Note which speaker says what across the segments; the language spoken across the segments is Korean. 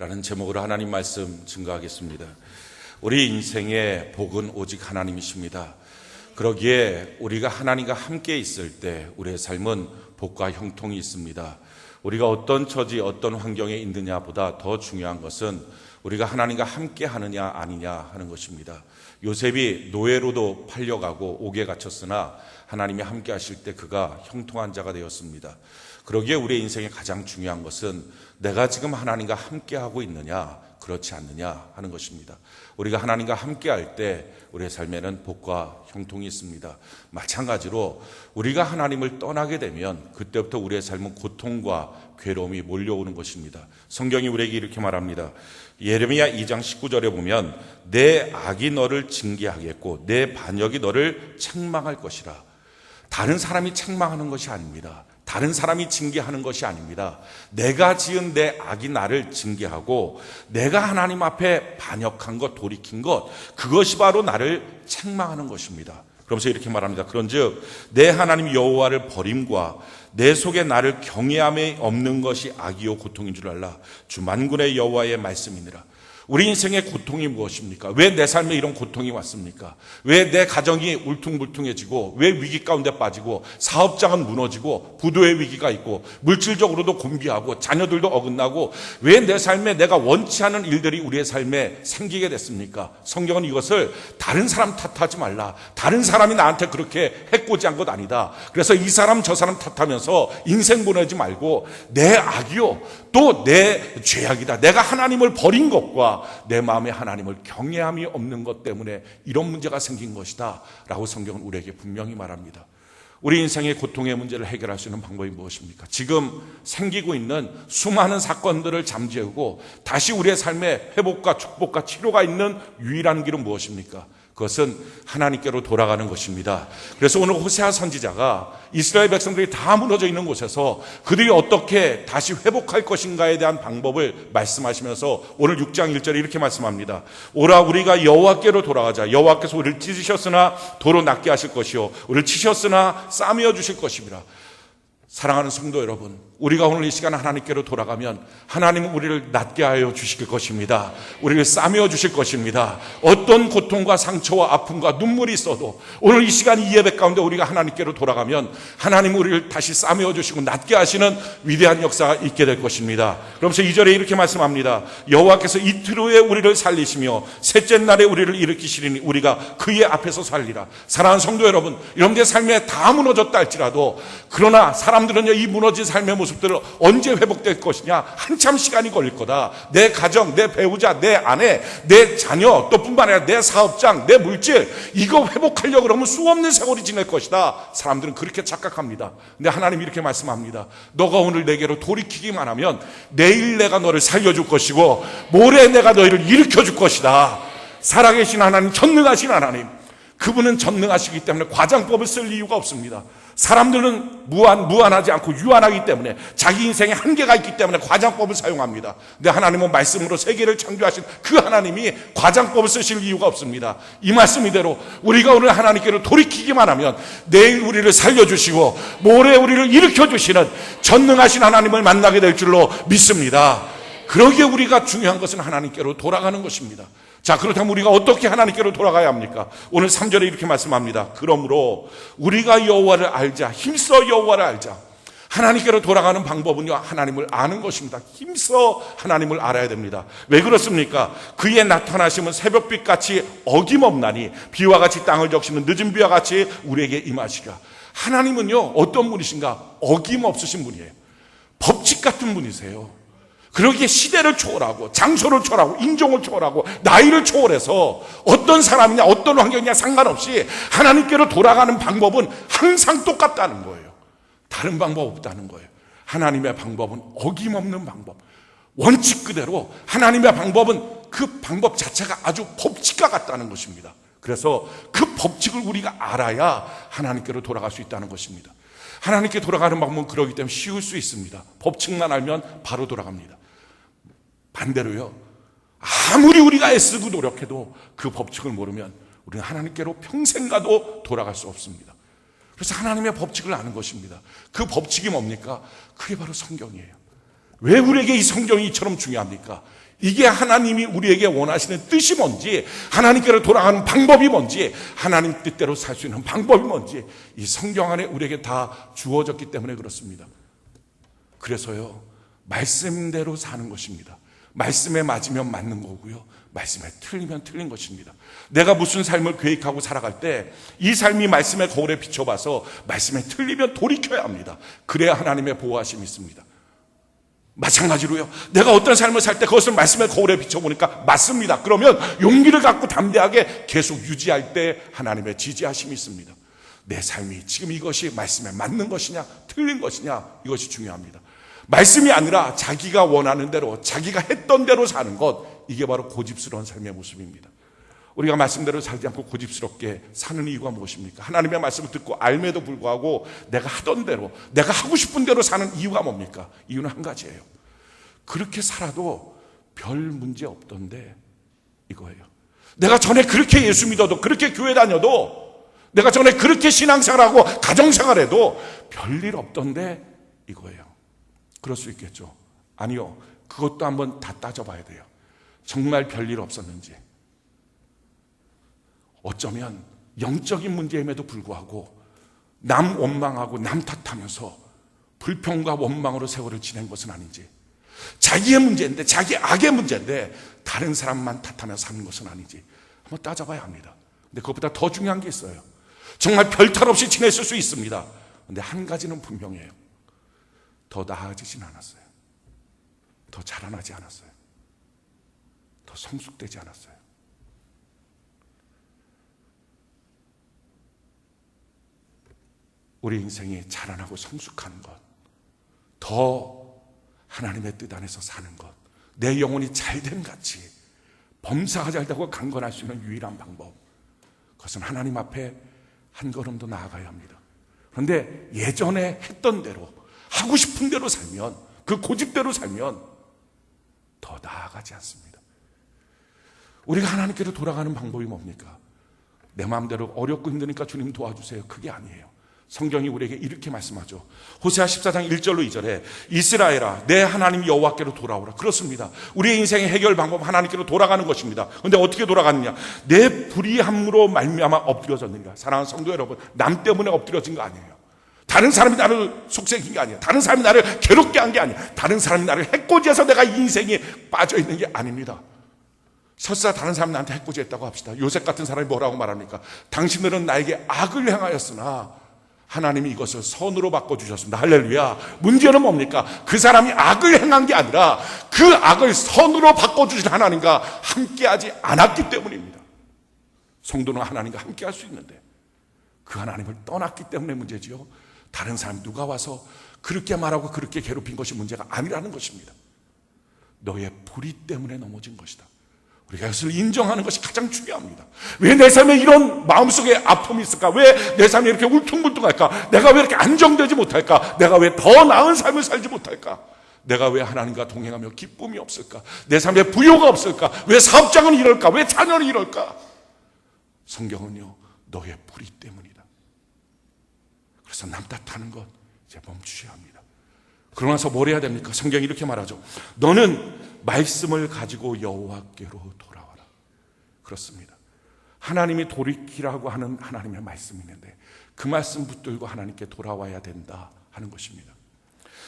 Speaker 1: 라는 제목으로 하나님 말씀 증거하겠습니다. 우리 인생의 복은 오직 하나님이십니다. 그러기에 우리가 하나님과 함께 있을 때 우리의 삶은 복과 형통이 있습니다. 우리가 어떤 처지, 어떤 환경에 있느냐보다 더 중요한 것은 우리가 하나님과 함께 하느냐 아니냐 하는 것입니다. 요셉이 노예로도 팔려가고 옥에 갇혔으나 하나님이 함께 하실 때 그가 형통한 자가 되었습니다. 그러기에 우리의 인생의 가장 중요한 것은 내가 지금 하나님과 함께 하고 있느냐 그렇지 않느냐 하는 것입니다. 우리가 하나님과 함께 할 때 우리의 삶에는 복과 형통이 있습니다. 마찬가지로 우리가 하나님을 떠나게 되면 그때부터 우리의 삶은 고통과 괴로움이 몰려오는 것입니다. 성경이 우리에게 이렇게 말합니다. 예레미야 2장 19절에 보면 내 악이 너를 징계하겠고 내 반역이 너를 책망할 것이라. 다른 사람이 책망하는 것이 아닙니다. 다른 사람이 징계하는 것이 아닙니다. 내가 지은 내 악이 나를 징계하고 내가 하나님 앞에 반역한 것, 돌이킨 것, 그것이 바로 나를 책망하는 것입니다. 그러면서 이렇게 말합니다. 그런즉 내 하나님 여호와를 버림과 내 속에 나를 경외함이 없는 것이 악이요 고통인 줄 알라. 주 만군의 여호와의 말씀이니라. 우리 인생의 고통이 무엇입니까? 왜 내 삶에 이런 고통이 왔습니까? 왜 내 가정이 울퉁불퉁해지고 왜 위기 가운데 빠지고 사업장은 무너지고 부도의 위기가 있고 물질적으로도 곤비하고 자녀들도 어긋나고 왜 내 삶에 내가 원치 않은 일들이 우리의 삶에 생기게 됐습니까? 성경은 이것을 다른 사람 탓하지 말라. 다른 사람이 나한테 그렇게 해코지한 것 아니다. 그래서 이 사람 저 사람 탓하면서 인생 보내지 말고 내 악이요 또 내 죄악이다. 내가 하나님을 버린 것과 내 마음에 하나님을 경외함이 없는 것 때문에 이런 문제가 생긴 것이다 라고 성경은 우리에게 분명히 말합니다. 우리 인생의 고통의 문제를 해결할 수 있는 방법이 무엇입니까? 지금 생기고 있는 수많은 사건들을 잠재우고 다시 우리의 삶에 회복과 축복과 치료가 있는 유일한 길은 무엇입니까? 그것은 하나님께로 돌아가는 것입니다. 그래서 오늘 호세아 선지자가 이스라엘 백성들이 다 무너져 있는 곳에서 그들이 어떻게 다시 회복할 것인가에 대한 방법을 말씀하시면서 오늘 6장 1절에 이렇게 말씀합니다. 오라 우리가 여호와께로 돌아가자. 여호와께서 우리를 찢으셨으나 도로 낫게 하실 것이요 우리를 치셨으나 싸매어 주실 것입니다. 사랑하는 성도 여러분, 우리가 오늘 이 시간 하나님께로 돌아가면 하나님은 우리를 낫게 하여 주실 것입니다. 우리를 싸매어 주실 것입니다. 어떤 고통과 상처와 아픔과 눈물이 있어도 오늘 이 시간 이 예배 가운데 우리가 하나님께로 돌아가면 하나님은 우리를 다시 싸매어 주시고 낫게 하시는 위대한 역사가 있게 될 것입니다. 그러면서 2절에 이렇게 말씀합니다. 여호와께서 이틀 후에 우리를 살리시며 셋째 날에 우리를 일으키시리니 우리가 그의 앞에서 살리라. 사랑하는 성도 여러분, 여러분의 삶에 다 무너졌다 할지라도 그러나 사람들은요 이 무너진 삶의 모습들을 언제 회복될 것이냐 한참 시간이 걸릴 거다. 내 가정, 내 배우자, 내 아내, 내 자녀 또 뿐만 아니라 내 사업장, 내 물질 이거 회복하려고 그러면 수없는 세월이 지날 것이다. 사람들은 그렇게 착각합니다. 근데 하나님이 이렇게 말씀합니다. 너가 오늘 내게로 돌이키기만 하면 내일 내가 너를 살려줄 것이고 모레 내가 너희를 일으켜줄 것이다. 살아계신 하나님, 전능하신 하나님, 그분은 전능하시기 때문에 과장법을 쓸 이유가 없습니다. 사람들은 무한하지 않고 유한하기 때문에 자기 인생에 한계가 있기 때문에 과장법을 사용합니다. 근데 하나님은 말씀으로 세계를 창조하신 그 하나님이 과장법을 쓰실 이유가 없습니다. 이 말씀 이대로 우리가 오늘 하나님께로 돌이키기만 하면 내일 우리를 살려주시고 모레 우리를 일으켜주시는 전능하신 하나님을 만나게 될 줄로 믿습니다. 그러기에 우리가 중요한 것은 하나님께로 돌아가는 것입니다. 자, 그렇다면 우리가 어떻게 하나님께로 돌아가야 합니까? 오늘 3절에 이렇게 말씀합니다. 그러므로 우리가 여호와를 알자. 힘써 여호와를 알자. 하나님께로 돌아가는 방법은요, 하나님을 아는 것입니다. 힘써 하나님을 알아야 됩니다. 왜 그렇습니까? 그의 나타나심은 새벽빛같이 어김없나니 비와 같이 땅을 적시는 늦은 비와 같이 우리에게 임하시라. 하나님은요, 어떤 분이신가? 어김없으신 분이에요. 법칙 같은 분이세요. 그러기에 시대를 초월하고 장소를 초월하고 인종을 초월하고 나이를 초월해서 어떤 사람이냐 어떤 환경이냐 상관없이 하나님께로 돌아가는 방법은 항상 똑같다는 거예요. 다른 방법 없다는 거예요. 하나님의 방법은 어김없는 방법, 원칙 그대로 하나님의 방법은 그 방법 자체가 아주 법칙과 같다는 것입니다. 그래서 그 법칙을 우리가 알아야 하나님께로 돌아갈 수 있다는 것입니다. 하나님께 돌아가는 방법은 그러기 때문에 쉬울 수 있습니다. 법칙만 알면 바로 돌아갑니다. 반대로요, 아무리 우리가 애쓰고 노력해도 그 법칙을 모르면 우리는 하나님께로 평생 가도 돌아갈 수 없습니다. 그래서 하나님의 법칙을 아는 것입니다. 그 법칙이 뭡니까? 그게 바로 성경이에요. 왜 우리에게 이 성경이 이처럼 중요합니까? 이게 하나님이 우리에게 원하시는 뜻이 뭔지, 하나님께로 돌아가는 방법이 뭔지, 하나님 뜻대로 살 수 있는 방법이 뭔지 이 성경 안에 우리에게 다 주어졌기 때문에 그렇습니다. 그래서요, 말씀대로 사는 것입니다. 말씀에 맞으면 맞는 거고요, 말씀에 틀리면 틀린 것입니다. 내가 무슨 삶을 계획하고 살아갈 때 이 삶이 말씀의 거울에 비춰봐서 말씀에 틀리면 돌이켜야 합니다. 그래야 하나님의 보호하심이 있습니다. 마찬가지로요, 내가 어떤 삶을 살 때 그것을 말씀의 거울에 비춰보니까 맞습니다. 그러면 용기를 갖고 담대하게 계속 유지할 때 하나님의 지지하심이 있습니다. 내 삶이 지금 이것이 말씀에 맞는 것이냐 틀린 것이냐, 이것이 중요합니다. 말씀이 아니라 자기가 원하는 대로, 자기가 했던 대로 사는 것, 이게 바로 고집스러운 삶의 모습입니다. 우리가 말씀대로 살지 않고 고집스럽게 사는 이유가 무엇입니까? 하나님의 말씀을 듣고 알매도 불구하고 내가 하던 대로, 내가 하고 싶은 대로 사는 이유가 뭡니까? 이유는 한 가지예요. 그렇게 살아도 별 문제 없던데, 이거예요. 내가 전에 그렇게 예수 믿어도, 그렇게 교회 다녀도, 내가 전에 그렇게 신앙생활하고 가정생활해도 별일 없던데, 이거예요. 그럴 수 있겠죠. 아니요, 그것도 한번 다 따져봐야 돼요. 정말 별일 없었는지. 어쩌면 영적인 문제임에도 불구하고 남 원망하고 남 탓하면서 불평과 원망으로 세월을 지낸 것은 아닌지, 자기의 문제인데, 자기 악의 문제인데 다른 사람만 탓하며 사는 것은 아닌지 한번 따져봐야 합니다. 근데 그것보다 더 중요한 게 있어요. 정말 별탈 없이 지냈을 수 있습니다. 근데 한 가지는 분명해요. 더 나아지진 않았어요. 더 자라나지 않았어요. 더 성숙되지 않았어요. 우리 인생이 자라나고 성숙하는 것, 더 하나님의 뜻 안에서 사는 것, 내 영혼이 잘됨 같이 범사가 잘되고 강건할 수 있는 유일한 방법, 그것은 하나님 앞에 한 걸음 더 나아가야 합니다. 그런데 예전에 했던 대로, 하고 싶은 대로 살면, 그 고집대로 살면 더 나아가지 않습니다. 우리가 하나님께로 돌아가는 방법이 뭡니까? 내 마음대로 어렵고 힘드니까 주님 도와주세요, 그게 아니에요. 성경이 우리에게 이렇게 말씀하죠. 호세아 14장 1절로 2절에 이스라엘아, 내 하나님 여호와께로 돌아오라. 그렇습니다. 우리의 인생의 해결 방법은 하나님께로 돌아가는 것입니다. 그런데 어떻게 돌아가느냐? 내 불의함으로 말미암아 엎드려졌느니라. 사랑하는 성도 여러분, 남 때문에 엎드려진 거 아니에요. 다른 사람이 나를 속삭인 게 아니에요. 다른 사람이 나를 괴롭게 한 게 아니에요. 다른 사람이 나를 해코지해서 내가 이 인생에 빠져있는 게 아닙니다. 설사 다른 사람이 나한테 해코지했다고 합시다. 요셉 같은 사람이 뭐라고 말합니까? 당신들은 나에게 악을 행하였으나 하나님이 이것을 선으로 바꿔주셨습니다. 할렐루야. 문제는 뭡니까? 그 사람이 악을 행한 게 아니라 그 악을 선으로 바꿔주신 하나님과 함께하지 않았기 때문입니다. 성도는 하나님과 함께할 수 있는데 그 하나님을 떠났기 때문에 문제지요. 다른 사람 누가 와서 그렇게 말하고 그렇게 괴롭힌 것이 문제가 아니라는 것입니다. 너의 불의 때문에 넘어진 것이다. 우리가 이것을 인정하는 것이 가장 중요합니다. 왜 내 삶에 이런 마음속에 아픔이 있을까? 왜 내 삶이 이렇게 울퉁불퉁할까? 내가 왜 이렇게 안정되지 못할까? 내가 왜 더 나은 삶을 살지 못할까? 내가 왜 하나님과 동행하며 기쁨이 없을까? 내 삶에 부요가 없을까? 왜 사업장은 이럴까? 왜 자녀는 이럴까? 성경은요, 너의 불의 때문이다. 그래서 남 탓하는 것 이제 멈추셔야 합니다. 그러고 나서 뭘 해야 됩니까? 성경이 이렇게 말하죠. 너는 말씀을 가지고 여호와께로 돌아와라. 그렇습니다. 하나님이 돌이키라고 하는 하나님의 말씀이 있는데 그 말씀 붙들고 하나님께 돌아와야 된다 하는 것입니다.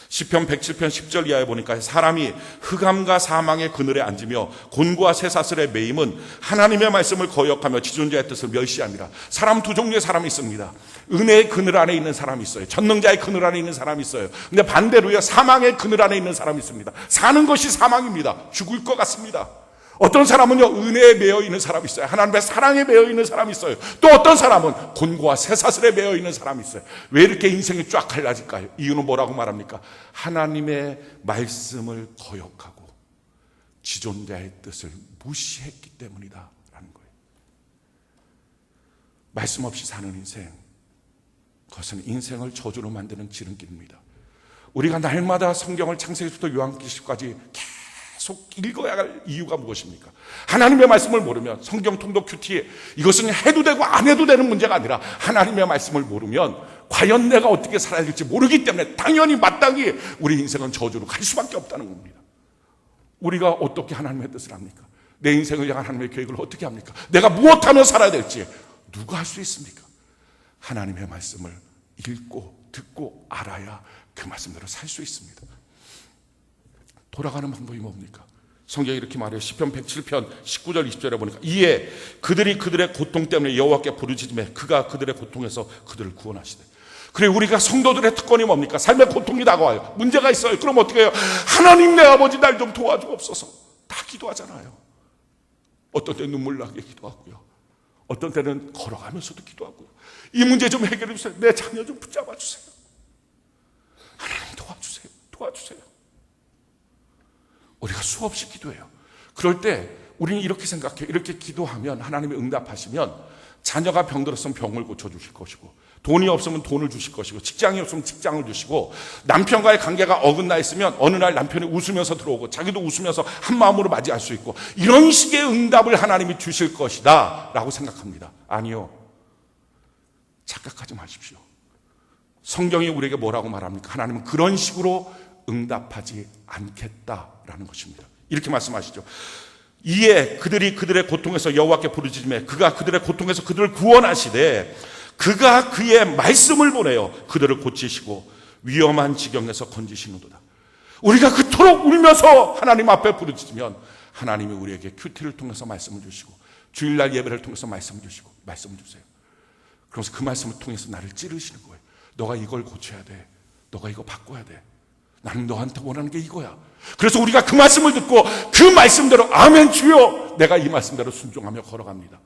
Speaker 1: 시편 107편 10절 이하에 보니까 사람이 흑암과 사망의 그늘에 앉으며 곤고와 쇠사슬에 매임은 하나님의 말씀을 거역하며 지존자의 뜻을 멸시합니다. 사람 두 종류의 사람이 있습니다. 은혜의 그늘 안에 있는 사람이 있어요. 전능자의 그늘 안에 있는 사람이 있어요. 근데 반대로요, 사망의 그늘 안에 있는 사람이 있습니다. 사는 것이 사망입니다. 죽을 것 같습니다. 어떤 사람은요, 은혜에 매여 있는 사람이 있어요. 하나님의 사랑에 매여 있는 사람이 있어요. 또 어떤 사람은 곤고와 쇠사슬에 매여 있는 사람이 있어요. 왜 이렇게 인생이 쫙 갈라질까요? 이유는 뭐라고 말합니까? 하나님의 말씀을 거역하고 지존자의 뜻을 무시했기 때문이다 라는 거예요. 말씀 없이 사는 인생, 그것은 인생을 저주로 만드는 지름길입니다. 우리가 날마다 성경을 창세기부터 요한계시까지 계속 읽어야 할 이유가 무엇입니까? 하나님의 말씀을 모르면, 성경 통독 큐티, 이것은 해도 되고 안 해도 되는 문제가 아니라 하나님의 말씀을 모르면 과연 내가 어떻게 살아야 될지 모르기 때문에 당연히 마땅히 우리 인생은 저주로 갈 수밖에 없다는 겁니다.
Speaker 2: 우리가 어떻게 하나님의 뜻을 합니까? 내 인생을 향한 하나님의 계획을 어떻게 합니까? 내가 무엇하며 살아야 될지 누가 할 수 있습니까? 하나님의 말씀을 읽고 듣고 알아야 그 말씀대로 살 수 있습니다. 돌아가는 방법이 뭡니까? 성경이 이렇게 말해요. 시편 107편 19절 20절에 보니까 이에 그들이 그들의 고통 때문에 여호와께 부르짖음에 그가 그들의 고통에서 그들을 구원하시되. 그래, 우리가 성도들의 특권이 뭡니까? 삶의 고통이 다가와요. 문제가 있어요. 그럼 어떻게 해요? 하나님, 내 아버지 날 좀 도와주옵소서. 다 기도하잖아요. 어떤 때는 눈물 나게 기도하고요, 어떤 때는 걸어가면서도 기도하고요. 이 문제 좀 해결해 주세요. 내 자녀 좀 붙잡아 주세요. 하나님 도와주세요. 도와주세요. 우리가 수없이 기도해요. 그럴 때 우리는 이렇게 생각해요. 이렇게 기도하면 하나님이 응답하시면 자녀가 병들었으면 병을 고쳐주실 것이고, 돈이 없으면 돈을 주실 것이고, 직장이 없으면 직장을 주시고, 남편과의 관계가 어긋나 있으면 어느 날 남편이 웃으면서 들어오고 자기도 웃으면서 한 마음으로 맞이할 수 있고, 이런 식의 응답을 하나님이 주실 것이다 라고 생각합니다. 아니요, 착각하지 마십시오. 성경이 우리에게 뭐라고 말합니까? 하나님은 그런 식으로 응답하지 않겠다라는 것입니다. 이렇게 말씀하시죠. 이에 그들이 그들의 고통에서 여호와께 부르짖음에 그가 그들의 고통에서 그들을 구원하시되 그가 그의 말씀을 보내어 그들을 고치시고 위험한 지경에서 건지시는도다. 우리가 그토록 울면서 하나님 앞에 부르짖으면 하나님이 우리에게 큐티를 통해서 말씀을 주시고, 주일날 예배를 통해서 말씀을 주시고, 말씀을 주세요. 그러면서 그 말씀을 통해서 나를 찌르시는 거예요. 너가 이걸 고쳐야 돼. 너가 이거 바꿔야 돼. 나는 너한테 원하는 게 이거야. 그래서 우리가 그 말씀을 듣고 그 말씀대로 아멘 주여, 내가 이 말씀대로 순종하며 걸어갑니다.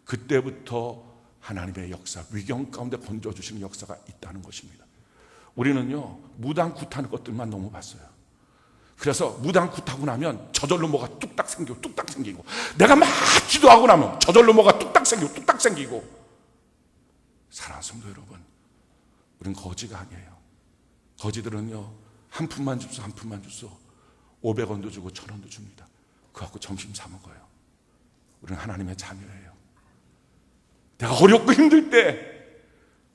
Speaker 2: 그때부터 하나님의 역사, 위경 가운데 건져주시는 역사가 있다는 것입니다. 우리는요, 무당 굿하는 것들만 너무 봤어요. 그래서 무당 굿하고 나면 저절로 뭐가 뚝딱 생기고 뚝딱 생기고, 내가 막 기도하고 나면 저절로 뭐가 뚝딱 생기고 뚝딱 생기고. 사랑하는 성도 여러분, 우린 거지가 아니에요. 거지들은요, 한 푼만 줍소, 한 푼만 줍소, 500원도 주고 1000원도 줍니다. 그거 갖고 점심 사 먹어요. 우리는 하나님의 자녀예요. 내가 어렵고 힘들 때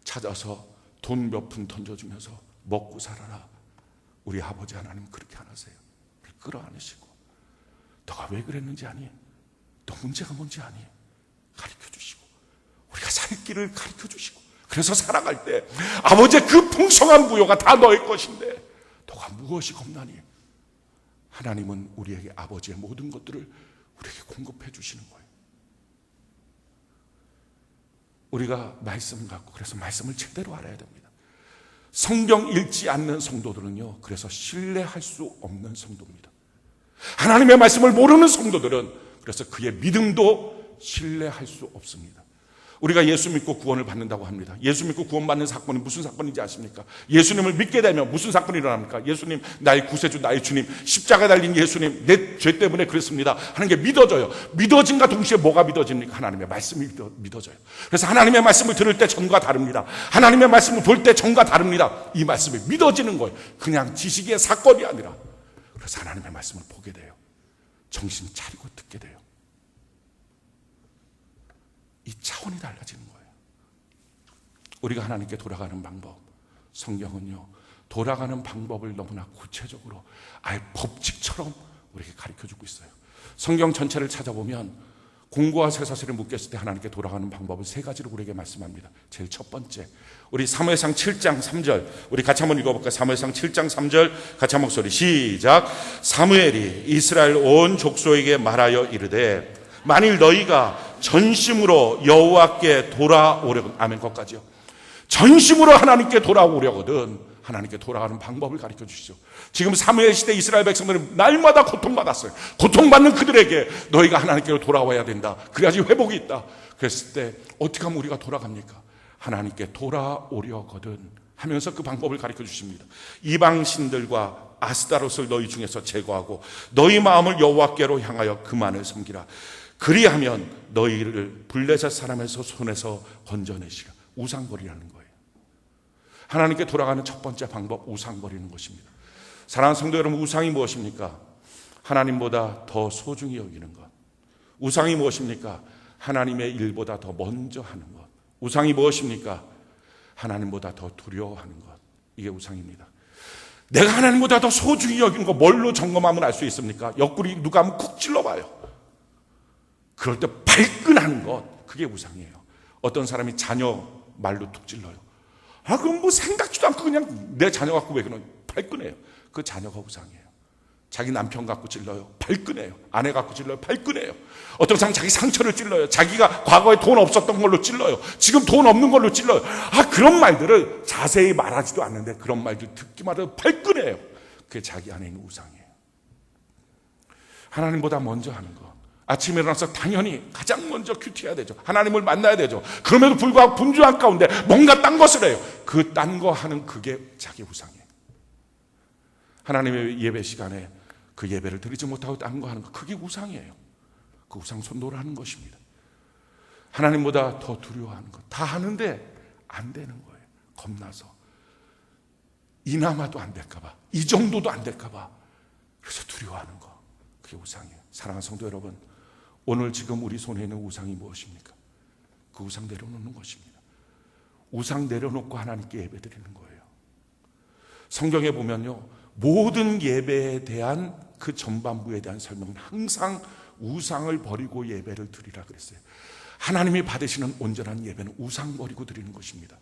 Speaker 2: 찾아서 돈 몇 푼 던져주면서 먹고 살아라. 우리 아버지 하나님은 그렇게 안 하세요. 끌어안으시고, 너가 왜 그랬는지 아니? 너 문제가 뭔지 아니? 가르쳐주시고, 우리가 살 길을 가르쳐주시고, 그래서 살아갈 때 아버지의 그 풍성한 부요가 다 너의 것인데 너가 무엇이 겁나니? 하나님은 우리에게 아버지의 모든 것들을 우리에게 공급해 주시는 거예요. 우리가 말씀 갖고, 그래서 말씀을 제대로 알아야 됩니다. 성경 읽지 않는 성도들은요, 그래서 신뢰할 수 없는 성도입니다. 하나님의 말씀을 모르는 성도들은 그래서 그의 믿음도 신뢰할 수 없습니다. 우리가 예수 믿고 구원을 받는다고 합니다. 예수 믿고 구원받는 사건이 무슨 사건인지 아십니까? 예수님을 믿게 되면 무슨 사건이 일어납니까? 예수님, 나의 구세주, 나의 주님, 십자가에 달린 예수님, 내 죄 때문에 그랬습니다 하는 게 믿어져요. 믿어진과 동시에 뭐가 믿어집니까? 하나님의 말씀이 믿어져요. 그래서 하나님의 말씀을 들을 때 전과 다릅니다. 하나님의 말씀을 볼 때 전과 다릅니다. 이 말씀이 믿어지는 거예요. 그냥 지식의 사건이 아니라. 그래서 하나님의 말씀을 보게 돼요. 정신 차리고 듣게 돼요. 이 차원이 달라지는 거예요. 우리가 하나님께 돌아가는 방법, 성경은요, 돌아가는 방법을 너무나 구체적으로 아예 법칙처럼 우리에게 가르쳐주고 있어요. 성경 전체를 찾아보면 공고와 쇠사슬을 묶였을 때 하나님께 돌아가는 방법을 세 가지로 우리에게 말씀합니다. 제일 첫 번째, 우리 사무엘상 7장 3절, 우리 같이 한번 읽어볼까요? 사무엘상 7장 3절 같이 한 목소리 시작. 사무엘이 이스라엘 온 족속에게 말하여 이르되 만일 너희가 전심으로 여호와께 돌아오려거든, 아멘, 거기까지요. 전심으로 하나님께 돌아오려거든 하나님께 돌아가는 방법을 가르쳐 주시죠. 지금 사무엘 시대 이스라엘 백성들은 날마다 고통받았어요. 고통받는 그들에게 너희가 하나님께로 돌아와야 된다. 그래야지 회복이 있다. 그랬을 때 어떻게 하면 우리가 돌아갑니까? 하나님께 돌아오려거든 하면서 그 방법을 가르쳐 주십니다. 이방신들과 아스타롯을 너희 중에서 제거하고 너희 마음을 여호와께로 향하여 그만을 섬기라. 그리하면 너희를 블레셋 사람에서 손에서 건져내시라. 우상거리라는 거예요. 하나님께 돌아가는 첫 번째 방법, 우상거리는 것입니다. 사랑하는 성도 여러분, 우상이 무엇입니까? 하나님보다 더 소중히 여기는 것. 우상이 무엇입니까? 하나님의 일보다 더 먼저 하는 것. 우상이 무엇입니까? 하나님보다 더 두려워하는 것. 이게 우상입니다. 내가 하나님보다 더 소중히 여기는 거 뭘로 점검하면 알 수 있습니까? 옆구리 누가 하면 쿡 찔러봐요. 그럴 때 발끈하는 것, 그게 우상이에요. 어떤 사람이 자녀 말로 툭 찔러요. 그럼 뭐 생각지도 않고 그냥 내 자녀 갖고 왜 그러냐, 발끈해요. 그 자녀가 우상이에요. 자기 남편 갖고 찔러요, 발끈해요. 아내 갖고 찔러요, 발끈해요. 어떤 사람은 자기 상처를 찔러요. 자기가 과거에 돈 없었던 걸로 찔러요. 지금 돈 없는 걸로 찔러요. 그런 말들을 자세히 말하지도 않는데 그런 말들 듣기만 해도 발끈해요. 그게 자기 안에 있는 우상이에요. 하나님보다 먼저 하는 것. 아침에 일어나서 당연히 가장 먼저 큐티해야 되죠. 하나님을 만나야 되죠. 그럼에도 불구하고 분주한 가운데 뭔가 딴 것을 해요. 그 딴 거 하는 그게 자기 우상이에요. 하나님의 예배 시간에 그 예배를 드리지 못하고 딴 거 하는 거, 그게 우상이에요. 그 우상 손노를 하는 것입니다. 하나님보다 더 두려워하는 것. 다 하는데 안 되는 거예요. 겁나서. 이나마도 안 될까봐, 이 정도도 안 될까봐, 그래서 두려워하는 거, 그게 우상이에요. 사랑하는 성도 여러분, 오늘 지금 우리 손에 있는 우상이 무엇입니까? 그 우상 내려놓는 것입니다. 우상 내려놓고 하나님께 예배 드리는 거예요. 성경에 보면요, 모든 예배에 대한 그 전반부에 대한 설명은 항상 우상을 버리고 예배를 드리라 그랬어요. 하나님이 받으시는 온전한 예배는 우상 버리고 드리는 것입니다.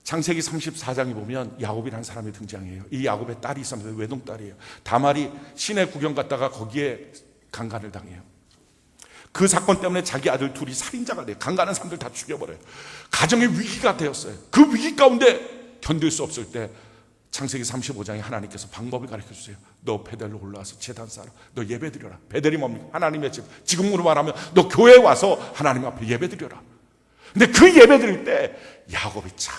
Speaker 2: 창세기 34장에 보면 야곱이라는 사람이 등장해요. 이 야곱의 딸이 있었는데 외동딸이에요. 다말이 시내 구경 갔다가 거기에 강간을 당해요. 그 사건 때문에 자기 아들 둘이 살인자가 돼요. 강간한 사람들 다 죽여버려요. 가정의 위기가 되었어요. 그 위기 가운데 견딜 수 없을 때 창세기 35장에 하나님께서 방법을 가르쳐 주세요. 너 베델로 올라와서 제단 쌓아. 너 예배 드려라. 베델이 뭡니까? 하나님의 집. 지금으로 말하면 너 교회에 와서 하나님 앞에 예배 드려라. 근데 그 예배 드릴 때 야곱이 참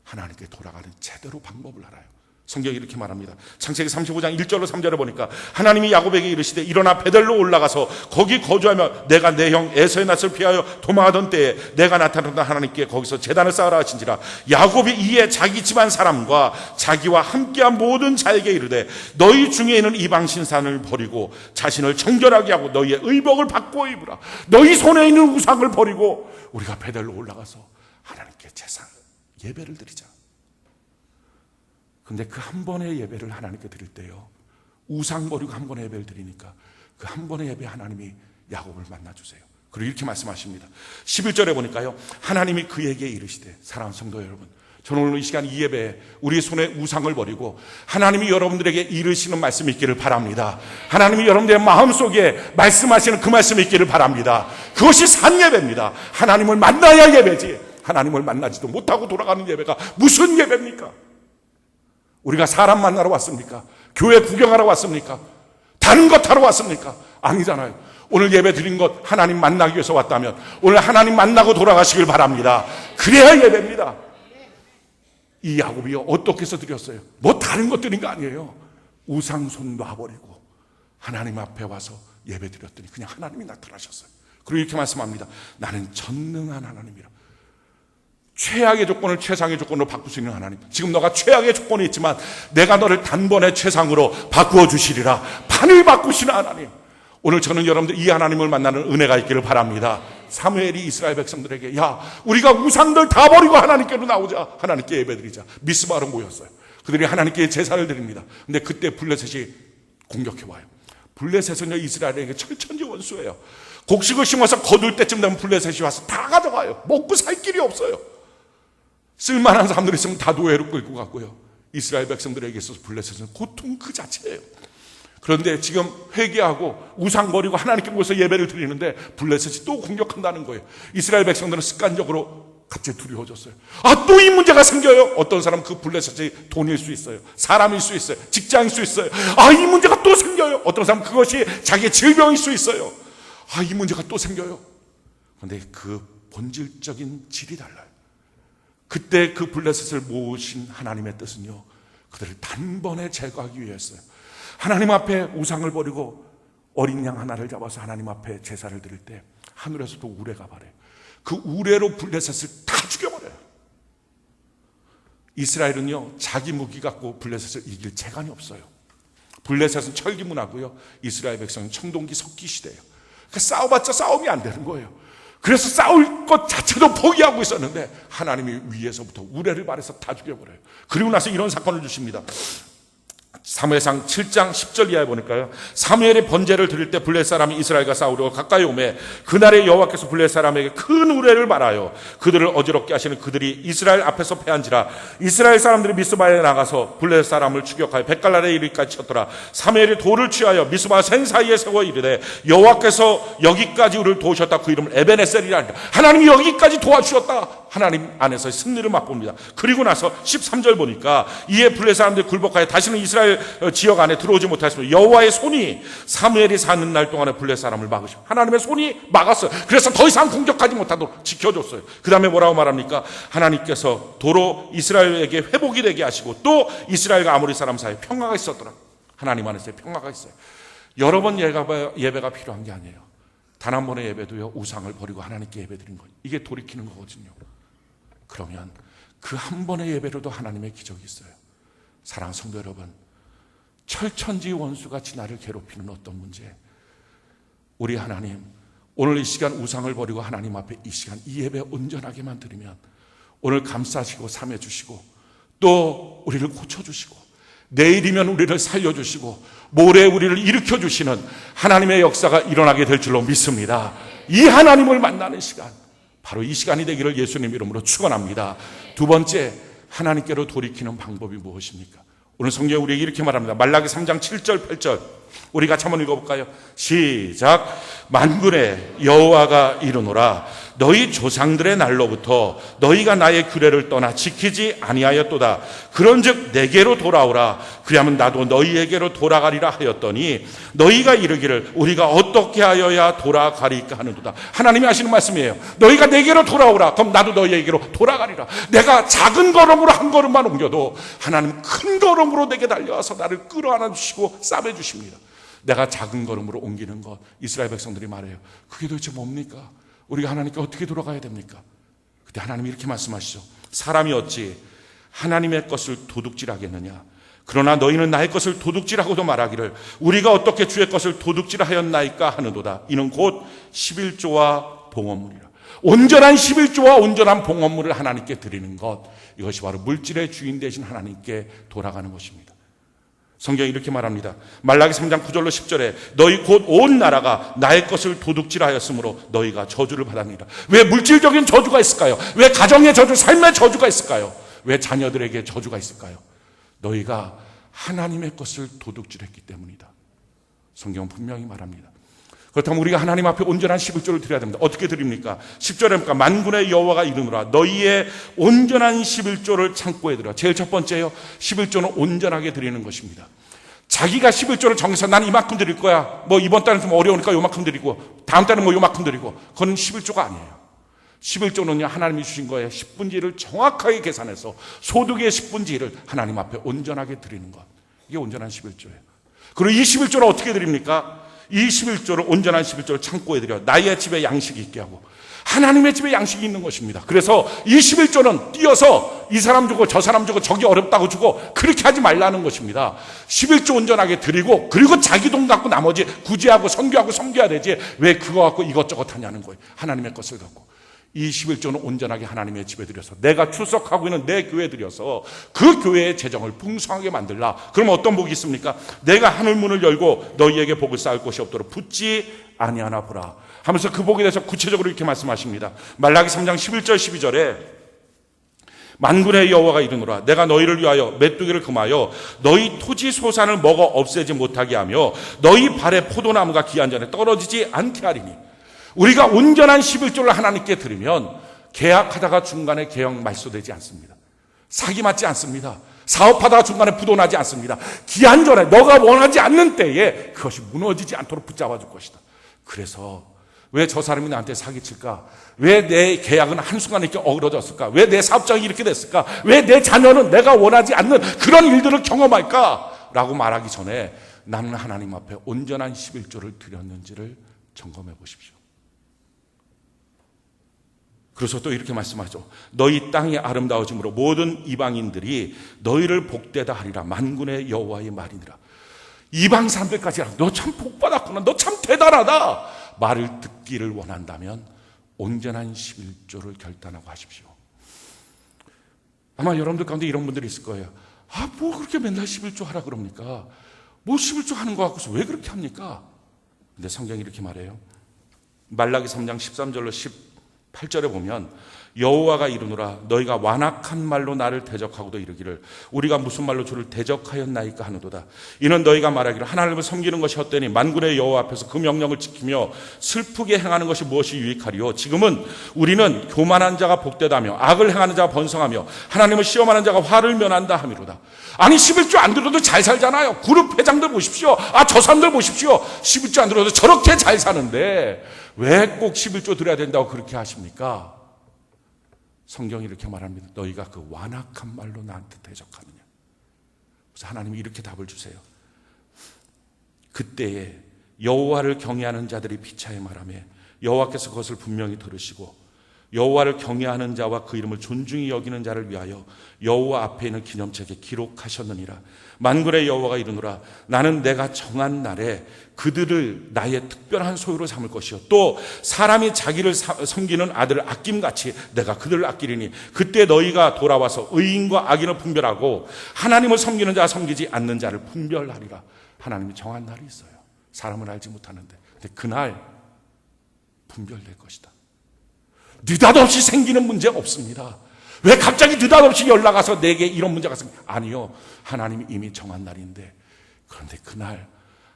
Speaker 2: 하나님께 돌아가는 제대로 방법을 알아요. 성경이 이렇게 말합니다. 창세기 35장 1절로 3절에 보니까 하나님이 야곱에게 이르시되 일어나 베델로 올라가서 거기 거주하며 내가 내 형 에서의 낯을 피하여 도망하던 때에 내가 나타났던 하나님께 거기서 제단을 쌓으라 하신지라. 야곱이 이에 자기 집안 사람과 자기와 함께한 모든 자에게 이르되 너희 중에 있는 이방 신상을 버리고 자신을 정결하게 하고 너희의 의복을 바꾸어 입으라. 너희 손에 있는 우상을 버리고 우리가 베델로 올라가서 하나님께 제사 예배를 드리자. 근데 그 한 번의 예배를 하나님께 드릴 때요, 우상 버리고 한 번의 예배를 드리니까 그 한 번의 예배 하나님이 야곱을 만나주세요. 그리고 이렇게 말씀하십니다. 11절에 보니까요, 하나님이 그에게 이르시되, 사랑하는 성도 여러분, 저는 오늘 이 시간 이 예배에 우리 손에 우상을 버리고 하나님이 여러분들에게 이르시는 말씀이 있기를 바랍니다. 하나님이 여러분들의 마음속에 말씀하시는 그 말씀이 있기를 바랍니다. 그것이 산 예배입니다. 하나님을 만나야 예배지, 하나님을 만나지도 못하고 돌아가는 예배가 무슨 예배입니까? 우리가 사람 만나러 왔습니까? 교회 구경하러 왔습니까? 다른 것 하러 왔습니까? 아니잖아요. 오늘 예배 드린 것 하나님 만나기 위해서 왔다면 오늘 하나님 만나고 돌아가시길 바랍니다. 그래야 예배입니다. 이 야곱이요, 어떻게 해서 드렸어요? 뭐 다른 것 드린 거 아니에요. 우상손 놔버리고 하나님 앞에 와서 예배 드렸더니 그냥 하나님이 나타나셨어요. 그리고 이렇게 말씀합니다. 나는 전능한 하나님이라. 최악의 조건을 최상의 조건으로 바꿀 수 있는 하나님. 지금 너가 최악의 조건이 있지만 내가 너를 단번에 최상으로 바꾸어 주시리라. 판을 바꾸시는 하나님. 오늘 저는 여러분들 이 하나님을 만나는 은혜가 있기를 바랍니다. 사무엘이 이스라엘 백성들에게, 야, 우리가 우상들 다 버리고 하나님께로 나오자. 하나님께 예배드리자. 미스바로 모였어요. 그들이 하나님께 제사를 드립니다. 근데 그때 블레셋이 공격해와요. 블레셋은요, 이스라엘에게 철천지 원수예요. 곡식을 심어서 거둘 때쯤 되면 블레셋이 와서 다 가져가요. 먹고 살 길이 없어요. 쓸만한 사람들이 있으면 다 노예로 끌고 갔고요. 이스라엘 백성들에게 있어서 블레셋은 고통 그 자체예요. 그런데 지금 회개하고 우상 버리고 하나님께 모여서 예배를 드리는데 블레셋이 또 공격한다는 거예요. 이스라엘 백성들은 습관적으로 갑자기 두려워졌어요. 또 이 문제가 생겨요. 어떤 사람은 그 블레셋이 돈일 수 있어요. 사람일 수 있어요. 직장일 수 있어요. 이 문제가 또 생겨요. 어떤 사람은 그것이 자기의 질병일 수 있어요. 이 문제가 또 생겨요. 그런데 그 본질적인 질이 달라요. 그때 그 블레셋을 모으신 하나님의 뜻은요, 그들을 단번에 제거하기 위해서요. 하나님 앞에 우상을 버리고 어린 양 하나를 잡아서 하나님 앞에 제사를 드릴 때 하늘에서도 우레가 발해요. 그 우레로 블레셋을 다 죽여버려요. 이스라엘은요, 자기 무기 갖고 블레셋을 이길 재간이 없어요. 블레셋은 철기 문화고요, 이스라엘 백성은 청동기 석기 시대예요. 그러니까 싸워봤자 싸움이 안 되는 거예요. 그래서 싸울 것 자체도 포기하고 있었는데 하나님이 위에서부터 우레를 발해서 다 죽여버려요. 그리고 나서 이런 사건을 주십니다. 사무엘상 7장 10절 이하에 보니까요. 사무엘이 번제를 드릴 때 블레셋 사람이 이스라엘과 싸우려고 가까이 오매 그날에 여호와께서 블레셋 사람에게 큰 우레를 말하여 그들을 어지럽게 하시는 그들이 이스라엘 앞에서 패한지라. 이스라엘 사람들이 미스바에 나가서 블레셋 사람을 추격하여 벳갈랄에 이르기까지 쳤더라. 사무엘이 돌을 취하여 미스바 생 사이에 세워 이르되 여호와께서 여기까지 우리를 도우셨다. 그 이름을 에베네셀이라 하니라. 하나님이 여기까지 도와주셨다. 하나님 안에서 승리를 맛봅니다. 그리고 나서 13절 보니까 이에 블레셋 사람들이 굴복하여 다시는 이스라엘 지역 안에 들어오지 못하였으며 여호와의 손이 사무엘이 사는 날 동안에 블레셋 사람을 막으시고 하나님의 손이 막았어요. 그래서 더 이상 공격하지 못하도록 지켜줬어요. 그 다음에 뭐라고 말합니까? 하나님께서 도로 이스라엘에게 회복이 되게 하시고 또 이스라엘과 아모리 사람 사이에 평화가 있었더라. 하나님 안에서 평화가 있어요. 여러 번 예배가 필요한 게 아니에요. 단 한 번의 예배도요, 우상을 버리고 하나님께 예배드린 거예요. 이게 돌이키는 거거든요. 그러면 그 한 번의 예배로도 하나님의 기적이 있어요. 사랑하는 성도 여러분, 철천지 원수같이 나를 괴롭히는 어떤 문제, 우리 하나님 오늘 이 시간 우상을 버리고 하나님 앞에 이 시간 이 예배 온전하게만 드리면 오늘 감싸시고 삼해주시고 또 우리를 고쳐주시고 내일이면 우리를 살려주시고 모레 우리를 일으켜주시는 하나님의 역사가 일어나게 될 줄로 믿습니다. 이 하나님을 만나는 시간, 바로 이 시간이 되기를 예수님 이름으로 축원합니다. 두 번째, 하나님께로 돌이키는 방법이 무엇입니까? 오늘 성경에 우리에게 이렇게 말합니다. 말라기 3장 7절 8절 우리 같이 한번 읽어볼까요? 시작. 만군의 여호와가 이르노라 너희 조상들의 날로부터 너희가 나의 규례를 떠나 지키지 아니하였도다. 그런즉 내게로 돌아오라. 그리하면 나도 너희에게로 돌아가리라 하였더니 너희가 이르기를 우리가 어떻게 하여야 돌아가리까 하는도다. 하나님이 하시는 말씀이에요. 너희가 내게로 돌아오라. 그럼 나도 너희에게로 돌아가리라. 내가 작은 걸음으로 한 걸음만 옮겨도 하나님 큰 걸음으로 내게 달려와서 나를 끌어안아 주시고 싸매 주십니다. 내가 작은 걸음으로 옮기는 것, 이스라엘 백성들이 말해요. 그게 도대체 뭡니까? 우리가 하나님께 어떻게 돌아가야 됩니까? 그때 하나님이 이렇게 말씀하시죠. 사람이 어찌 하나님의 것을 도둑질하겠느냐? 그러나 너희는 나의 것을 도둑질하고도 말하기를 우리가 어떻게 주의 것을 도둑질하였나이까 하는도다. 이는 곧 11조와 봉헌물이라. 온전한 11조와 온전한 봉헌물을 하나님께 드리는 것, 이것이 바로 물질의 주인 되신 하나님께 돌아가는 것입니다. 성경이 이렇게 말합니다. 말라기 3장 9절로 10절에 너희 곧 온 나라가 나의 것을 도둑질하였으므로 너희가 저주를 받았느니라. 왜 물질적인 저주가 있을까요? 왜 가정의 저주, 삶의 저주가 있을까요? 왜 자녀들에게 저주가 있을까요? 너희가 하나님의 것을 도둑질했기 때문이다. 성경은 분명히 말합니다. 그렇다면 우리가 하나님 앞에 온전한 11조를 드려야 됩니다. 어떻게 드립니까? 10절에 보니까 만군의 여호와가 이르노라 너희의 온전한 11조를 창고에 들여. 제일 첫 번째요, 11조는 온전하게 드리는 것입니다. 자기가 11조를 정해서 난 이만큼 드릴 거야. 뭐 이번 달은 좀 어려우니까 요만큼 드리고 다음 달은 뭐 요만큼 드리고, 그건 11조가 아니에요. 11조는요, 하나님이 주신 거에 10분의 1을 정확하게 계산해서 소득의 10분의 1을 하나님 앞에 온전하게 드리는 것, 이게 온전한 11조예요. 그리고 이 11조를 어떻게 드립니까? 이 11조를, 온전한 11조를 창고에 드려 나의 집에 양식이 있게 하고 하나님의 집에 양식이 있는 것입니다. 그래서 이 11조는 띄어서 이 사람 주고 저 사람 주고 저기 어렵다고 주고 그렇게 하지 말라는 것입니다. 11조 온전하게 드리고 그리고 자기 돈 갖고 나머지 구제하고 선교하고 섬겨야 되지 왜 그거 갖고 이것저것 하냐는 거예요. 하나님의 것을 갖고. 이 11조는 온전하게 하나님의 집에 들여서 내가 출석하고 있는 내 교회에 들여서 그 교회의 재정을 풍성하게 만들라. 그럼 어떤 복이 있습니까? 내가 하늘문을 열고 너희에게 복을 쌓을 곳이 없도록 붙지 아니하나 보라 하면서 그 복에 대해서 구체적으로 이렇게 말씀하십니다. 말라기 3장 11절 12절에 만군의 여호와가 이르노라 내가 너희를 위하여 메뚜기를 금하여 너희 토지 소산을 먹어 없애지 못하게 하며 너희 발에 포도나무가 기한 전에 떨어지지 않게 하리니. 우리가 온전한 11조를 하나님께 드리면 계약하다가 중간에 계약 말소되지 않습니다. 사기 맞지 않습니다. 사업하다가 중간에 부도나지 않습니다. 기한 전에 너가 원하지 않는 때에 그것이 무너지지 않도록 붙잡아 줄 것이다. 그래서 왜 저 사람이 나한테 사기칠까? 왜 내 계약은 한순간에 이렇게 어그러졌을까? 왜 내 사업장이 이렇게 됐을까? 왜 내 자녀는 내가 원하지 않는 그런 일들을 경험할까? 라고 말하기 전에 나는 하나님 앞에 온전한 11조를 드렸는지를 점검해 보십시오. 그래서 또 이렇게 말씀하죠. 너희 땅이 아름다워짐으로 모든 이방인들이 너희를 복되다 하리라. 만군의 여호와의 말이니라. 이방 사람들까지 너 참 복받았구나. 너 참 대단하다. 말을 듣기를 원한다면 온전한 11조를 결단하고 하십시오. 아마 여러분들 가운데 이런 분들이 있을 거예요. 뭐 그렇게 맨날 11조 하라 그럽니까? 뭐 11조 하는 거 갖고서 왜 그렇게 합니까? 근데 성경이 이렇게 말해요. 말라기 3장 13절로 18절에 보면 여호와가 이르노라 너희가 완악한 말로 나를 대적하고도 이르기를 우리가 무슨 말로 주를 대적하였나이까 하노도다. 이는 너희가 말하기를 하나님을 섬기는 것이 헛되니 만군의 여호와 앞에서 그 명령을 지키며 슬프게 행하는 것이 무엇이 유익하리요. 지금은 우리는 교만한 자가 복되다며 악을 행하는 자가 번성하며 하나님을 시험하는 자가 화를 면한다 하미로다. 아니 11조 안 들어도 잘 살잖아요. 그룹 회장들 보십시오. 저 사람들 보십시오. 11조 안 들어도 저렇게 잘 사는데 왜 꼭 11조 드려야 된다고 그렇게 하십니까? 성경이 이렇게 말합니다. 너희가 그 완악한 말로 나한테 대적하느냐. 그래서 하나님이 이렇게 답을 주세요. 그때에 여호와를 경외하는 자들이 피차에 말하며 여호와께서 그것을 분명히 들으시고 여호와를 경외하는 자와 그 이름을 존중히 여기는 자를 위하여 여호와 앞에 있는 기념책에 기록하셨느니라. 만군의 여호와가 이르노라 나는 내가 정한 날에 그들을 나의 특별한 소유로 삼을 것이요 또 사람이 자기를 섬기는 아들을 아낌같이 내가 그들을 아끼리니 그때 너희가 돌아와서 의인과 악인을 분별하고 하나님을 섬기는 자와 섬기지 않는 자를 분별하리라. 하나님이 정한 날이 있어요. 사람을 알지 못하는데 근데 그날 분별될 것이다. 느닷없이 생기는 문제가 없습니다. 왜 갑자기 느닷없이 연락 와서 내게 이런 문제가 생겨? 아니요. 하나님이 이미 정한 날인데 그런데 그날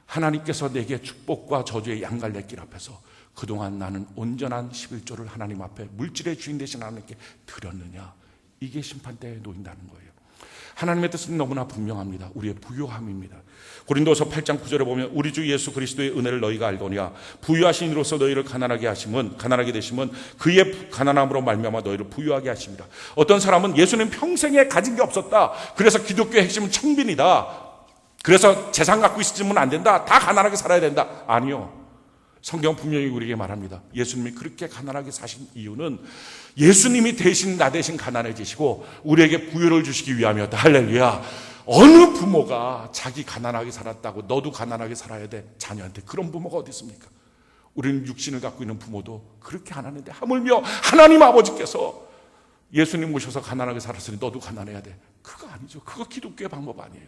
Speaker 2: 하나님께서 내게 축복과 저주의 양갈래길 앞에서 그동안 나는 온전한 11조를 하나님 앞에 물질의 주인 되신 하나님께 드렸느냐. 이게 심판대에 놓인다는 거예요. 하나님의 뜻은 너무나 분명합니다. 우리의 부요함입니다. 고린도서 8장 9절에 보면 우리 주 예수 그리스도의 은혜를 너희가 알거니와 부유하신 이로서 너희를 가난하게 되심은 그의 가난함으로 말미암아 너희를 부유하게 하십니다. 어떤 사람은 예수님 평생에 가진 게 없었다. 그래서 기독교의 핵심은 청빈이다. 그래서 재산 갖고 있으면 안 된다. 다 가난하게 살아야 된다. 아니요. 성경 분명히 우리에게 말합니다. 예수님이 그렇게 가난하게 사신 이유는 예수님이 대신 나 대신 가난해지시고 우리에게 부유를 주시기 위함이었다. 할렐루야. 어느 부모가 자기 가난하게 살았다고 너도 가난하게 살아야 돼. 자녀한테 그런 부모가 어디 있습니까? 우리는 육신을 갖고 있는 부모도 그렇게 안 하는데 하물며 하나님 아버지께서 예수님 모셔서 가난하게 살았으니 너도 가난해야 돼. 그거 아니죠. 그거 기독교의 방법 아니에요.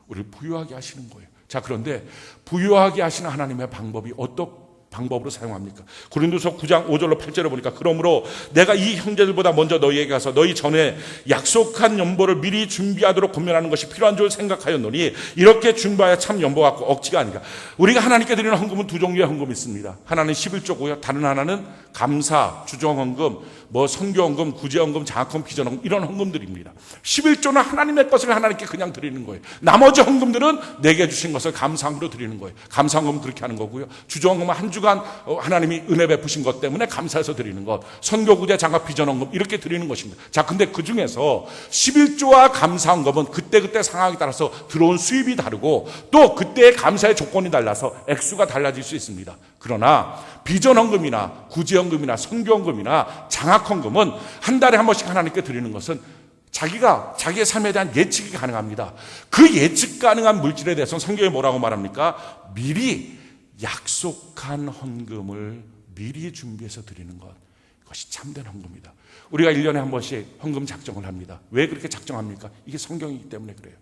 Speaker 2: 우리를 부유하게 하시는 거예요. 자, 그런데 부유하게 하시는 하나님의 방법이 어떤 방법으로 사용합니까? 고린도서 9장 5절로 8절에 보니까 그러므로 내가 이 형제들보다 먼저 너희에게 가서 너희 전에 약속한 연보를 미리 준비하도록 권면하는 것이 필요한 줄 생각하였노니 이렇게 준비하여 참 연보 같고 억지가 아니라 우리가 하나님께 드리는 헌금은 두 종류의 헌금이 있습니다. 하나는 11조고요. 다른 하나는 감사, 주정헌금, 선교헌금, 구제헌금, 장학헌금, 비전헌금 이런 헌금들입니다. 11조는 하나님의 것을 하나님께 그냥 드리는 거예요. 나머지 헌금들은 내게 주신 것을 감사함으로 드리는 거예요. 감사헌금은 그렇게 하는 거고요. 주정헌금은 한 주간 하나님이 은혜 베푸신 것 때문에 감사해서 드리는 것, 선교, 구제, 장학, 비전헌금 이렇게 드리는 것입니다. 자, 근데 그 중에서 11조와 감사헌금은 그때그때 상황에 따라서 들어온 수입이 다르고 또 그때의 감사의 조건이 달라서 액수가 달라질 수 있습니다. 그러나 비전헌금이나 구제헌금이나 선교헌금이나 장학헌금은 한 달에 한 번씩 하나님께 드리는 것은 자기의 삶에 대한 예측이 가능합니다. 그 예측 가능한 물질에 대해서는 성경에 뭐라고 말합니까? 미리 약속한 헌금을 미리 준비해서 드리는 것, 이것이 참된 헌금이다. 우리가 1년에 한 번씩 헌금 작정을 합니다. 왜 그렇게 작정합니까? 이게 성경이기 때문에 그래요.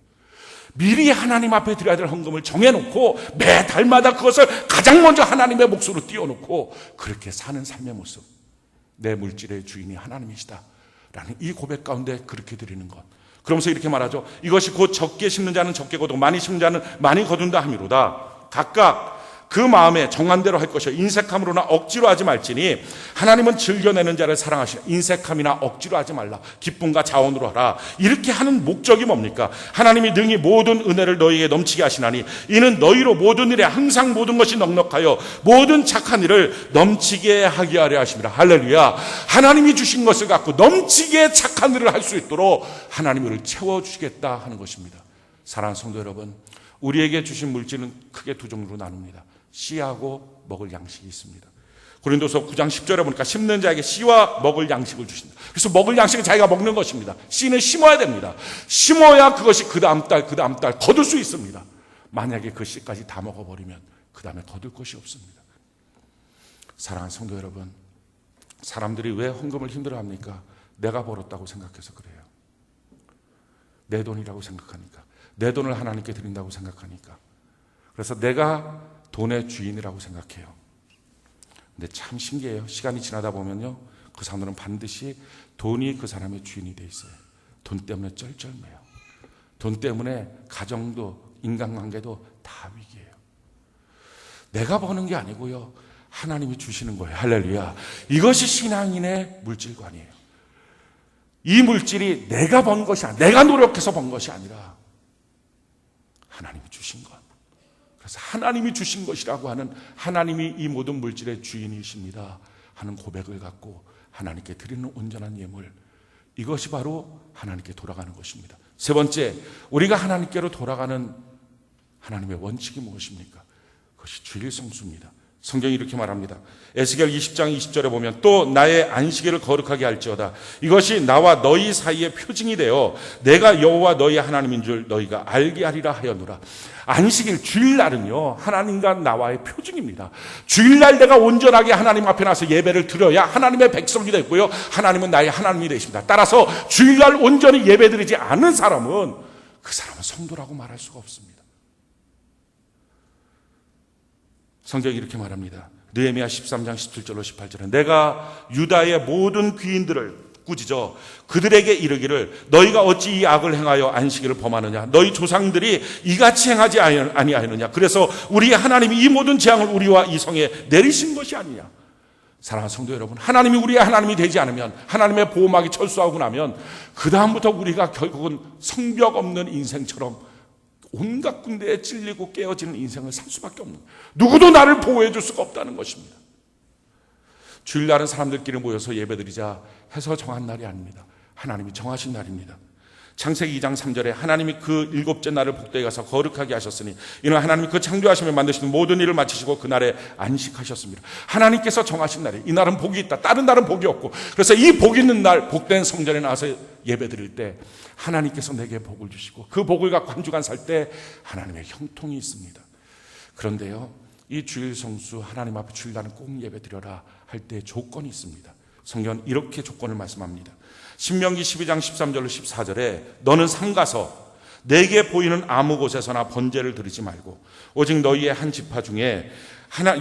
Speaker 2: 미리 하나님 앞에 드려야 될 헌금을 정해놓고 매달마다 그것을 가장 먼저 하나님의 몫으로 띄워놓고 그렇게 사는 삶의 모습, 내 물질의 주인이 하나님이시다 라는 이 고백 가운데 그렇게 드리는 것. 그러면서 이렇게 말하죠. 이것이 곧 적게 심는 자는 적게 거두고 많이 심는 자는 많이 거둔다 함이로다. 각각 그 마음에 정한 대로 할 것이요 인색함으로나 억지로 하지 말지니 하나님은 즐겨내는 자를 사랑하시라. 인색함이나 억지로 하지 말라. 기쁨과 자원으로 하라. 이렇게 하는 목적이 뭡니까? 하나님이 능히 모든 은혜를 너희에게 넘치게 하시나니 이는 너희로 모든 일에 항상 모든 것이 넉넉하여 모든 착한 일을 넘치게 하게 하려 하십니다. 할렐루야. 하나님이 주신 것을 갖고 넘치게 착한 일을 할 수 있도록 하나님이 우리를 채워주시겠다 하는 것입니다. 사랑하는 성도 여러분, 우리에게 주신 물질은 크게 두 종류로 나눕니다. 씨하고 먹을 양식이 있습니다. 고린도서 9장 10절에 보니까 심는 자에게 씨와 먹을 양식을 주신다. 그래서 먹을 양식은 자기가 먹는 것입니다. 씨는 심어야 됩니다. 심어야 그것이 그 다음 달 거둘 수 있습니다. 만약에 그 씨까지 다 먹어버리면 그 다음에 거둘 것이 없습니다. 사랑하는 성도 여러분, 사람들이 왜 헌금을 힘들어합니까? 내가 벌었다고 생각해서 그래요. 내 돈이라고 생각하니까, 내 돈을 하나님께 드린다고 생각하니까. 그래서 내가 돈의 주인이라고 생각해요. 근데 참 신기해요. 시간이 지나다 보면요, 그 사람들은 반드시 돈이 그 사람의 주인이 돼 있어요. 돈 때문에 쩔쩔매요. 돈 때문에 가정도 인간관계도 다 위기예요. 내가 버는 게 아니고요, 하나님이 주시는 거예요. 할렐루야. 이것이 신앙인의 물질관이에요. 이 물질이 내가 번 것이 아니라, 내가 노력해서 번 것이 아니라 하나님이 주신 것. 그래서 하나님이 주신 것이라고 하는, 하나님이 이 모든 물질의 주인이십니다 하는 고백을 갖고 하나님께 드리는 온전한 예물, 이것이 바로 하나님께 돌아가는 것입니다. 세 번째, 우리가 하나님께로 돌아가는 하나님의 원칙이 무엇입니까? 그것이 주일 성수입니다. 성경이 이렇게 말합니다. 에스겔 20장 20절에 보면, 또 나의 안식일을 거룩하게 할지어다. 이것이 나와 너희 사이의 표징이 되어 내가 여호와 너희 하나님인 줄 너희가 알게 하리라 하였노라. 안식일, 주일날은요, 하나님과 나와의 표징입니다. 주일날 내가 온전하게 하나님 앞에 나서 예배를 드려야 하나님의 백성이 됐고요, 하나님은 나의 하나님이 되십니다. 따라서 주일날 온전히 예배드리지 않은 사람은, 그 사람은 성도라고 말할 수가 없습니다. 성경이 이렇게 말합니다. 느헤미야 13장 17절로 18절에, 내가 유다의 모든 귀인들을 꾸짖어 그들에게 이르기를, 너희가 어찌 이 악을 행하여 안식일을 범하느냐? 너희 조상들이 이같이 행하지 아니하느냐? 그래서 우리 하나님이 이 모든 재앙을 우리와 이 성에 내리신 것이 아니냐? 사랑하는 성도 여러분, 하나님이 우리의 하나님이 되지 않으면, 하나님의 보호막이 철수하고 나면 그 다음부터 우리가 결국은 성벽 없는 인생처럼 온갖 군대에 찔리고 깨어지는 인생을 살 수밖에 없는 거예요. 누구도 나를 보호해 줄 수가 없다는 것입니다. 주일날은 사람들끼리 모여서 예배드리자 해서 정한 날이 아닙니다. 하나님이 정하신 날입니다. 창세기 2장 3절에 하나님이 그 일곱째 날을 복되게 가서 거룩하게 하셨으니 이는 하나님이 그 창조하시며 만드시는 모든 일을 마치시고 그날에 안식하셨습니다. 하나님께서 정하신 날이, 이 날은 복이 있다, 다른 날은 복이 없고, 그래서 이 복 있는 날, 복된 성전에 나와서 예배 드릴 때 하나님께서 내게 복을 주시고, 그 복을 갖고 한 주간 살 때 하나님의 형통이 있습니다. 그런데요, 이 주일 성수, 하나님 앞에 주일날은 꼭 예배 드려라 할 때 조건이 있습니다. 성경은 이렇게 조건을 말씀합니다. 신명기 12장 13절로 14절에, 너는 삼가서 내게 보이는 아무 곳에서나 번제를 드리지 말고 오직 너희의 한 지파 중에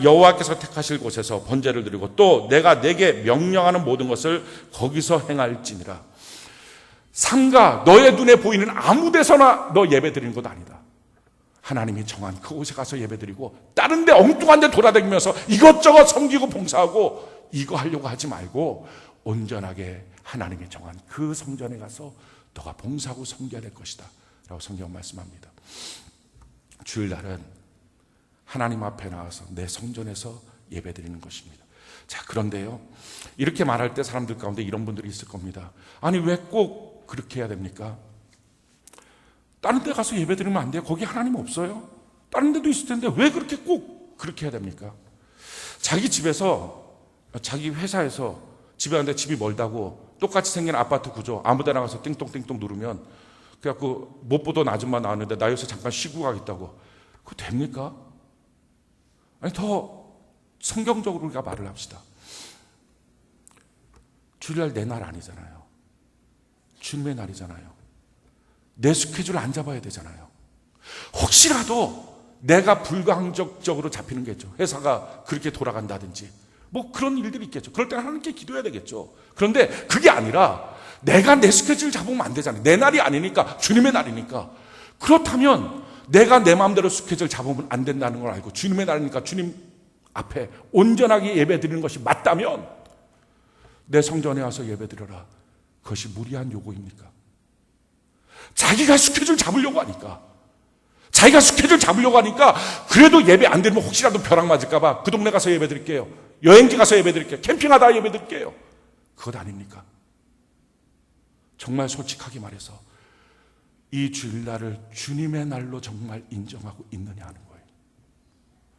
Speaker 2: 여호와께서 택하실 곳에서 번제를 드리고, 또 내가 내게 명령하는 모든 것을 거기서 행할지니라. 삼가, 너의 눈에 보이는 아무 데서나 너 예배 드리는 것 아니다. 하나님이 정한 그곳에 가서 예배 드리고, 다른 데 엉뚱한 데 돌아다니면서 이것저것 섬기고 봉사하고 이거 하려고 하지 말고, 온전하게 하나님이 정한 그 성전에 가서 너가 봉사하고 섬겨야 될 것이다 라고 성경 말씀합니다. 주일날은 하나님 앞에 나와서 내 성전에서 예배드리는 것입니다. 자, 그런데요, 이렇게 말할 때 사람들 가운데 이런 분들이 있을 겁니다. 아니, 왜 꼭 그렇게 해야 됩니까? 다른 데 가서 예배드리면 안 돼요? 거기 하나님 없어요? 다른 데도 있을 텐데 왜 그렇게 꼭 그렇게 해야 됩니까? 자기 집에서, 자기 회사에서 집에 갔는데 집이 멀다고 똑같이 생긴 아파트 구조 아무 데나 가서 띵똥띵똥 누르면, 그래갖고 못 보던 아줌마 나왔는데 나 여기서 잠깐 쉬고 가겠다고, 그거 됩니까? 아니, 더 성경적으로 우리가 말을 합시다. 주일날 내 날 아니잖아요. 주님의 날이잖아요. 내 스케줄 안 잡아야 되잖아요. 혹시라도 내가 불가항적적으로 잡히는 게 있죠. 회사가 그렇게 돌아간다든지 뭐 그런 일들이 있겠죠. 그럴 때는 하나님께 기도해야 되겠죠. 그런데 그게 아니라 내가 내 스케줄 잡으면 안 되잖아요. 내 날이 아니니까, 주님의 날이니까. 그렇다면 내가 내 마음대로 스케줄 잡으면 안 된다는 걸 알고, 주님의 날이니까 주님 앞에 온전하게 예배 드리는 것이 맞다면 내 성전에 와서 예배 드려라. 그것이 무리한 요구입니까? 자기가 스케줄 잡으려고 하니까, 그래도 예배 안 되면 혹시라도 벼락 맞을까 봐 그 동네 가서 예배 드릴게요, 여행지 가서 예배 드릴게요, 캠핑하다 예배 드릴게요. 그것 아닙니까? 정말 솔직하게 말해서 이 주일날을 주님의 날로 정말 인정하고 있느냐 하는 거예요.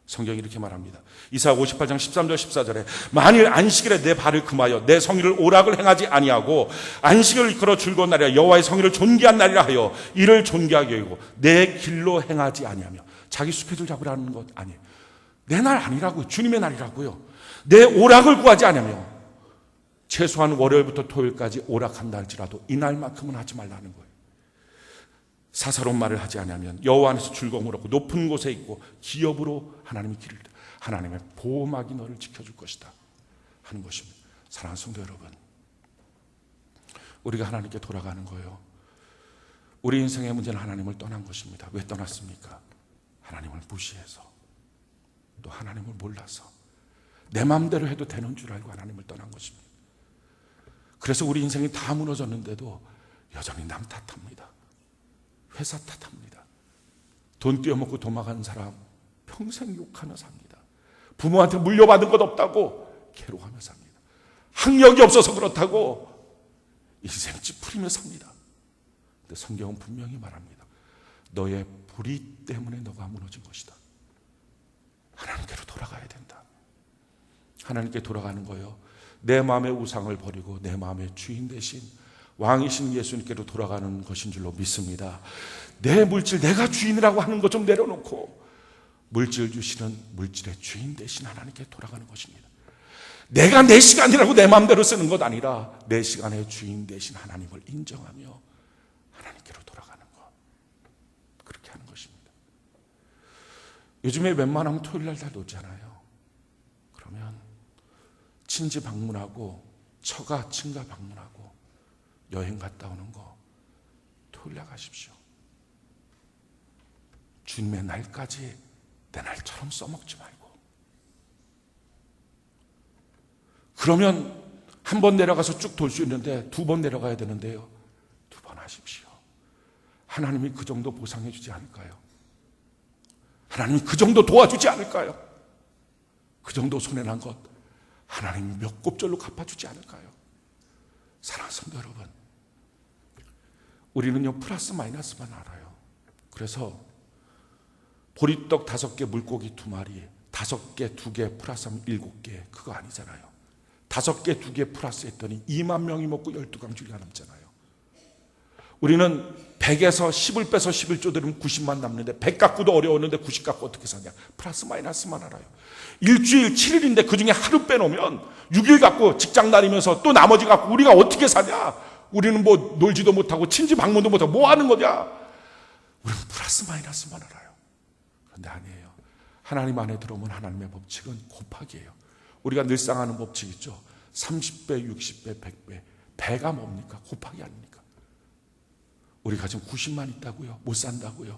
Speaker 2: 성경이 이렇게 말합니다. 이사야 58장 13절 14절에, 만일 안식일에 내 발을 금하여 내 성일을 오락을 행하지 아니하고 안식을 이끌어 즐거운 날이라 여호와의 성일을 존귀한 날이라 하여 이를 존귀하게 여기고 내 길로 행하지 아니하며, 자기 스케줄 잡으라는 것 아니에요. 내 날 아니라고요. 주님의 날이라고요. 내 오락을 구하지 아니하며, 최소한 월요일부터 토요일까지 오락한다 할지라도 이 날만큼은 하지 말라는 거예요. 사사로운 말을 하지 아니하면 여호와 안에서 즐거움을 얻고 높은 곳에 있고 기업으로 하나님의 길을 하나님의 보호막이 너를 지켜줄 것이다 하는 것입니다. 사랑하는 성도 여러분, 우리가 하나님께 돌아가는 거예요. 우리 인생의 문제는 하나님을 떠난 것입니다. 왜 떠났습니까? 하나님을 무시해서, 또 하나님을 몰라서 내 마음대로 해도 되는 줄 알고 하나님을 떠난 것입니다. 그래서 우리 인생이 다 무너졌는데도 여전히 남 탓합니다. 회사 탓합니다. 돈 떼어먹고 도망간 사람 평생 욕하며 삽니다. 부모한테 물려받은 것 없다고 괴로워하며 삽니다. 학력이 없어서 그렇다고 인생 찌푸리며 삽니다. 근데 성경은 분명히 말합니다. 너의 불의 때문에 너가 무너진 것이다. 하나님께로 돌아가야 된다. 하나님께 돌아가는 거예요. 내 마음의 우상을 버리고 내 마음의 주인 대신 왕이신 예수님께로 돌아가는 것인 줄로 믿습니다. 내 물질, 내가 주인이라고 하는 것 좀 내려놓고 물질 주시는 물질의 주인 대신 하나님께 돌아가는 것입니다. 내가 내 시간이라고 내 마음대로 쓰는 것 아니라 내 시간의 주인 대신 하나님을 인정하며 하나님께로 돌아가는 것, 그렇게 하는 것입니다. 요즘에 웬만하면 토요일 날 다 놓잖아요. 그러면 친지 방문하고 처가 친가 방문하고 여행 갔다 오는 거 토요일 날 가십시오. 주님의 날까지 내 날처럼 써먹지 말고. 그러면 한 번 내려가서 쭉 돌 수 있는데 두 번 내려가야 되는데요, 두 번 하십시오. 하나님이 그 정도 보상해 주지 않을까요? 하나님이 그 정도 도와주지 않을까요? 그 정도 손해난 것 하나님이 몇 곱절로 갚아주지 않을까요? 사랑하는 성도 여러분, 우리는요 플러스 마이너스만 알아요. 그래서 보리떡 5개, 물고기 2마리, 5개, 2개 플러스하면 7개, 그거 아니잖아요. 5개, 2개 플러스 했더니 2만 명이 먹고 12강줄기가 남잖아요. 우리는 100에서 10을 빼서 11조 들으면 90만 남는데 100 갖고도 어려웠는데 90 갖고 어떻게 사냐? 플러스 마이너스만 알아요. 일주일 7일인데 그중에 하루 빼놓으면 6일 갖고 직장 다니면서 또 나머지 갖고 우리가 어떻게 사냐? 우리는 뭐 놀지도 못하고 친지 방문도 못하고 뭐 하는 거냐? 우리는 플러스 마이너스만 알아요. 그런데 아니에요. 하나님 안에 들어오면 하나님의 법칙은 곱하기예요. 우리가 늘상 하는 법칙 있죠. 30배, 60배, 100배. 배가 뭡니까? 곱하기 아닙니까? 우리가 지금 90만 있다고요? 못 산다고요?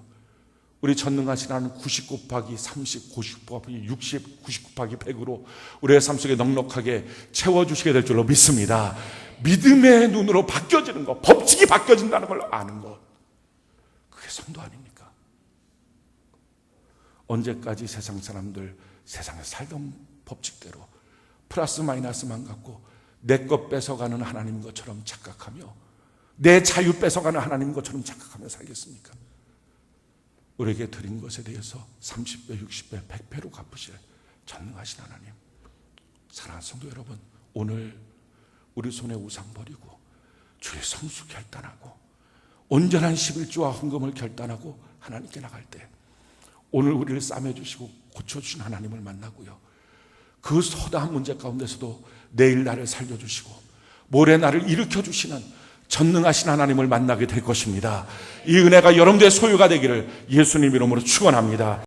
Speaker 2: 우리 전능하신 하나님 90 곱하기 30, 90 곱하기 60, 90 곱하기 100으로 우리의 삶 속에 넉넉하게 채워주시게 될 줄로 믿습니다. 믿음의 눈으로 바뀌어지는 것, 법칙이 바뀌어진다는 걸 아는 것, 그게 성도 아닙니까? 언제까지 세상 사람들 세상에 살던 법칙대로 플러스 마이너스만 갖고 내 것 뺏어가는 하나님인 것처럼 착각하며 내 자유 뺏어가는 하나님인 것처럼 착각하며 살겠습니까? 우리에게 드린 것에 대해서 30배, 60배, 100배로 갚으실 전능하신 하나님. 사랑하는 성도 여러분, 오늘 우리 손에 우상 버리고 주의 성수 결단하고 온전한 11조와 헌금을 결단하고 하나님께 나갈 때 오늘 우리를 싸매주시고 고쳐주신 하나님을 만나고요, 그 소다한 문제 가운데서도 내일 나를 살려주시고 모레 나를 일으켜주시는 전능하신 하나님을 만나게 될 것입니다. 이 은혜가 여러분들의 소유가 되기를 예수님 이름으로 축원합니다.